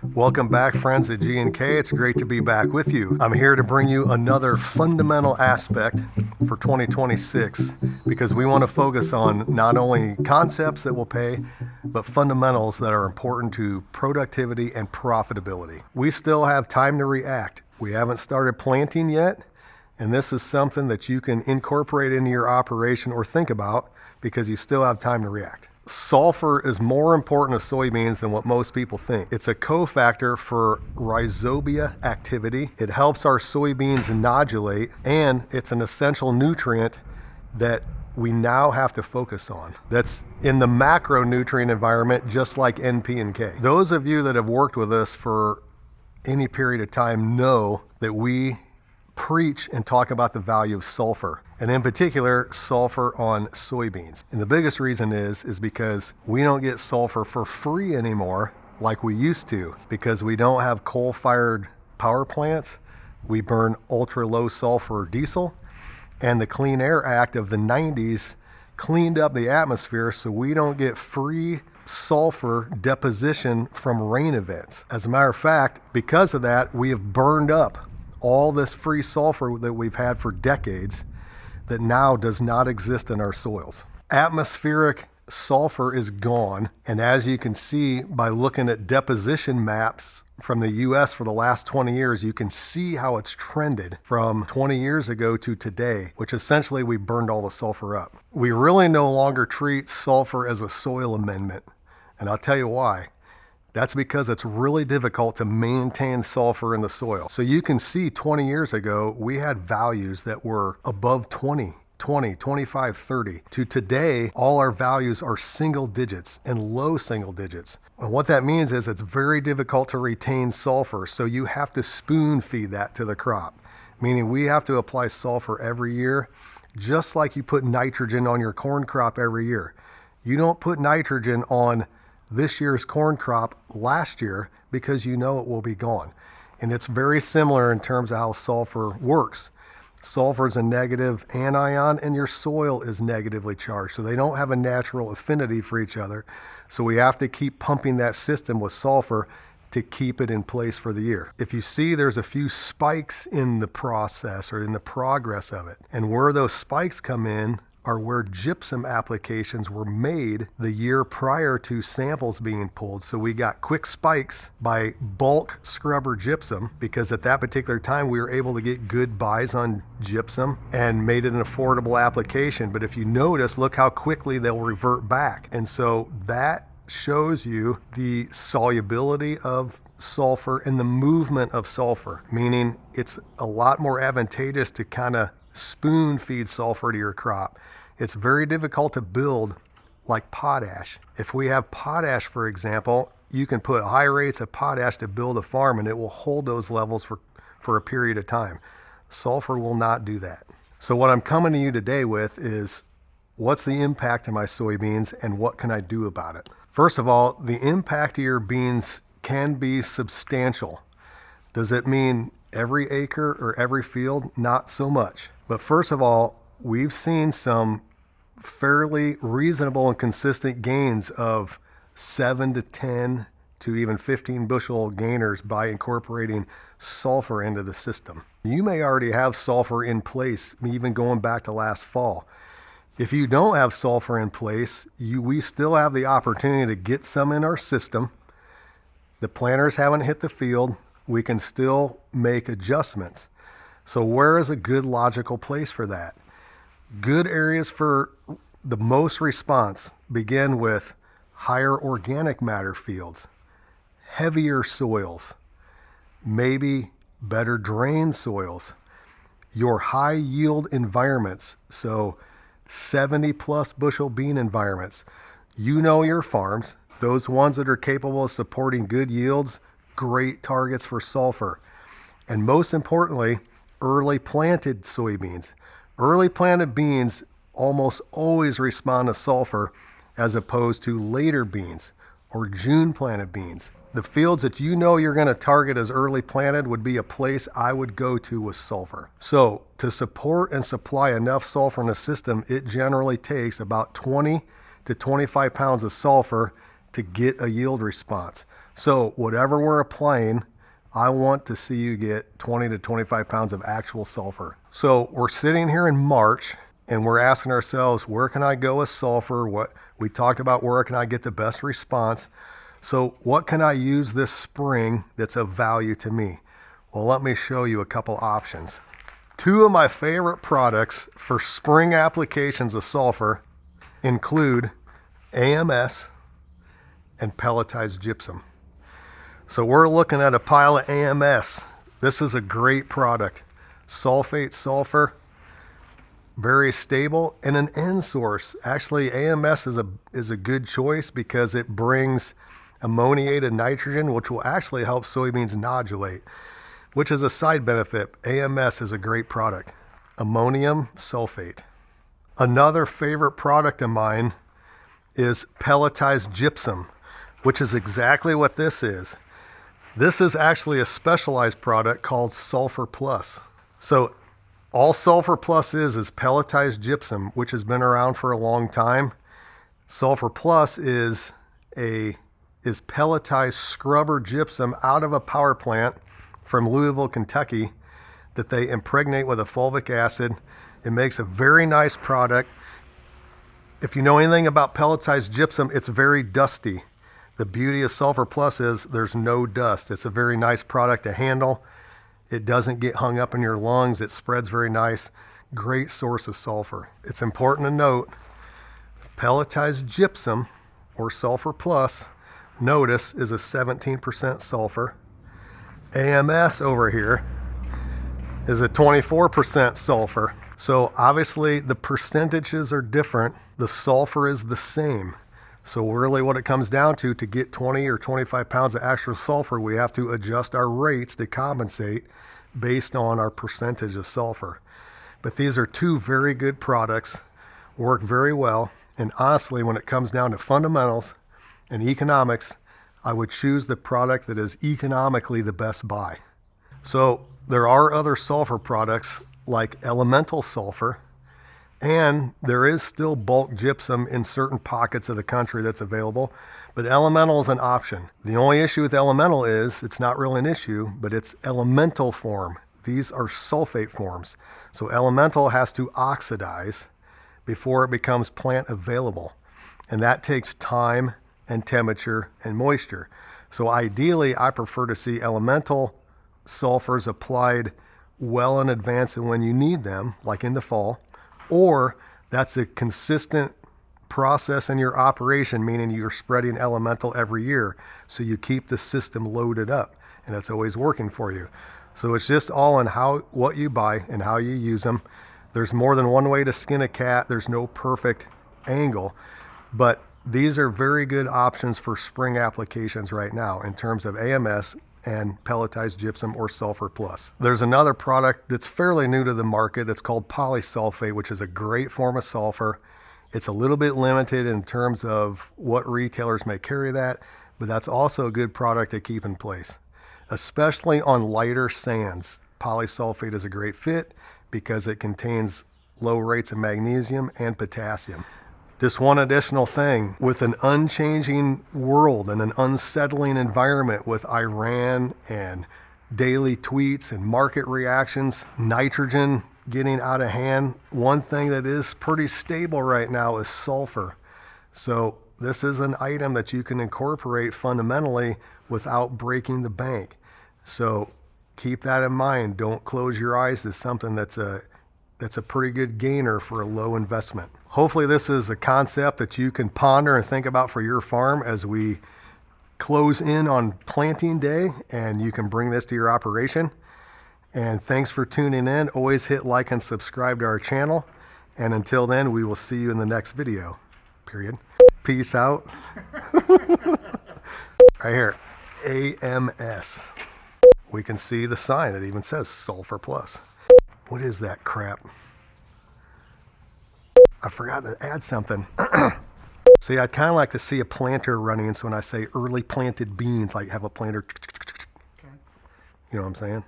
Welcome back, friends at G&K. It's great to be back with you. I'm here to bring you another fundamental aspect for 2026 because we want to focus on not only concepts that will pay, but fundamentals that are important to productivity and profitability. We still have time to react. We haven't started planting yet, and this is something that you can incorporate into your operation or think about because you still have time to react. Sulfur is more important to soybeans than what most people think. It's a cofactor for rhizobia activity. It helps our soybeans nodulate, and it's an essential nutrient that we now have to focus on. That's in the macronutrient environment, just like NP and K. Those of you that have worked with us for any period of time know that we preach and talk about the value of sulfur, and in particular sulfur on soybeans. And the biggest reason is because we don't get sulfur for free anymore like we used to, because we don't have coal-fired power plants. We burn ultra low sulfur diesel, and the Clean Air Act of the 90s cleaned up the atmosphere, so we don't get free sulfur deposition from rain events. As a matter of fact, because of that, we have burned up all this free sulfur that we've had for decades that now does not exist in our soils. Atmospheric sulfur is gone, and as you can see by looking at deposition maps from the US for the last 20 years, you can see how it's trended from 20 years ago to today, which essentially we burned all the sulfur up. We really no longer treat sulfur as a soil amendment, and I'll tell you why. That's because it's really difficult to maintain sulfur in the soil. So you can see 20 years ago, we had values that were above 20, 25, 30. To today, all our values are single digits and low single digits. And what that means is it's very difficult to retain sulfur. So you have to spoon feed that to the crop, meaning we have to apply sulfur every year, just like you put nitrogen on your corn crop every year. You don't put nitrogen on this year's corn crop last year because you know it will be gone. And it's very similar in terms of how sulfur works. Sulfur is a negative anion and your soil is negatively charged. So they don't have a natural affinity for each other. So we have to keep pumping that system with sulfur to keep it in place for the year. If you see there's a few spikes in the process or in the progress of it, and where those spikes come in are where gypsum applications were made the year prior to samples being pulled. So we got quick spikes by bulk scrubber gypsum because at that particular time we were able to get good buys on gypsum and made it an affordable application. But if you notice, look how quickly they'll revert back. And so that shows you the solubility of sulfur and the movement of sulfur, meaning it's a lot more advantageous to kind of spoon feed sulfur to your crop. It's very difficult to build like potash. If we have potash, for example, you can put high rates of potash to build a farm and it will hold those levels for a period of time. Sulfur will not do that. So what I'm coming to you today with is what's the impact to my soybeans and what can I do about it? First of all, the impact to your beans can be substantial. Does it mean every acre or every field? Not so much. But first of all, we've seen some fairly reasonable and consistent gains of 7 to 10 to even 15 bushel gainers by incorporating sulfur into the system. You may already have sulfur in place, even going back to last fall. If you don't have sulfur in place, we still have the opportunity to get some in our system. The planters haven't hit the field. We can still make adjustments. So where is a good logical place for that? Good areas for the most response begin with higher organic matter fields, heavier soils, maybe better drained soils, your high yield environments, so 70 plus bushel bean environments. You know your farms, those ones that are capable of supporting good yields, great targets for sulfur. And most importantly, early planted soybeans. Early planted beans almost always respond to sulfur as opposed to later beans or June planted beans. The fields that you know you're going to target as early planted would be a place I would go to with sulfur. So to support and supply enough sulfur in the system, it generally takes about 20 to 25 pounds of sulfur to get a yield response. So whatever we're applying, I want to see you get 20 to 25 pounds of actual sulfur. So we're sitting here in March and we're asking ourselves, where can I go with sulfur? What we talked about, where can I get the best response? So what can I use this spring that's of value to me? Well, let me show you a couple options. Two of my favorite products for spring applications of sulfur include AMS and pelletized gypsum. So we're looking at a pile of AMS. This is a great product. Sulfate sulfur, very stable, and an N source. Actually, AMS is a good choice because it brings ammoniated nitrogen, which will actually help soybeans nodulate, which is a side benefit. AMS is a great product. Ammonium sulfate. Another favorite product of mine is pelletized gypsum, which is exactly what this is. This is actually a specialized product called Sulfur Plus. So all Sulfur Plus is pelletized gypsum, which has been around for a long time. Sulfur Plus is pelletized scrubber gypsum out of a power plant from Louisville, Kentucky, that they impregnate with a fulvic acid. It makes a very nice product. If you know anything about pelletized gypsum, it's very dusty. The beauty of Sulfur Plus is there's no dust. It's a very nice product to handle. It doesn't get hung up in your lungs. It spreads very nice. Great source of sulfur. It's important to note, pelletized gypsum or Sulfur Plus, notice, is a 17% sulfur. AMS over here is a 24% sulfur. So obviously the percentages are different. The sulfur is the same. So really what it comes down to get 20 or 25 pounds of actual sulfur, we have to adjust our rates to compensate based on our percentage of sulfur. But these are two very good products, work very well. And honestly, when it comes down to fundamentals and economics, I would choose the product that is economically the best buy. So there are other sulfur products like elemental sulfur, and there is still bulk gypsum in certain pockets of the country that's available, but elemental is an option. The only issue with elemental is it's not really an issue, but it's elemental form. These are sulfate forms. So elemental has to oxidize before it becomes plant available. And that takes time and temperature and moisture. So ideally, I prefer to see elemental sulfurs applied well in advance of when you need them, like in the fall, or that's a consistent process in your operation, meaning you're spreading elemental every year, so you keep the system loaded up and it's always working for you. So it's just all in what you buy and how you use them. There's more than one way to skin a cat. There's no perfect angle, but these are very good options for spring applications right now in terms of AMS and pelletized gypsum or Sulfur Plus. There's another product that's fairly new to the market that's called polysulfate, which is a great form of sulfur. It's a little bit limited in terms of what retailers may carry that, but that's also a good product to keep in place, especially on lighter sands. Polysulfate is a great fit because it contains low rates of magnesium and potassium. Just one additional thing, with an unchanging world and an unsettling environment with Iran and daily tweets and market reactions, nitrogen getting out of hand, one thing that is pretty stable right now is sulfur. So this is an item that you can incorporate fundamentally without breaking the bank. So keep that in mind. Don't close your eyes to something that's a pretty good gainer for a low investment. Hopefully this is a concept that you can ponder and think about for your farm as we close in on planting day, and you can bring this to your operation. And thanks for tuning in. Always hit like and subscribe to our channel. And until then, we will see you in the next video. Period. Peace out. Right here, AMS. We can see the sign. It even says Sulfur Plus. What is that crap? I forgot to add something. So yeah, I'd kind of like to see a planter running. So when I say early planted beans, like have a planter. Okay. You know what I'm saying?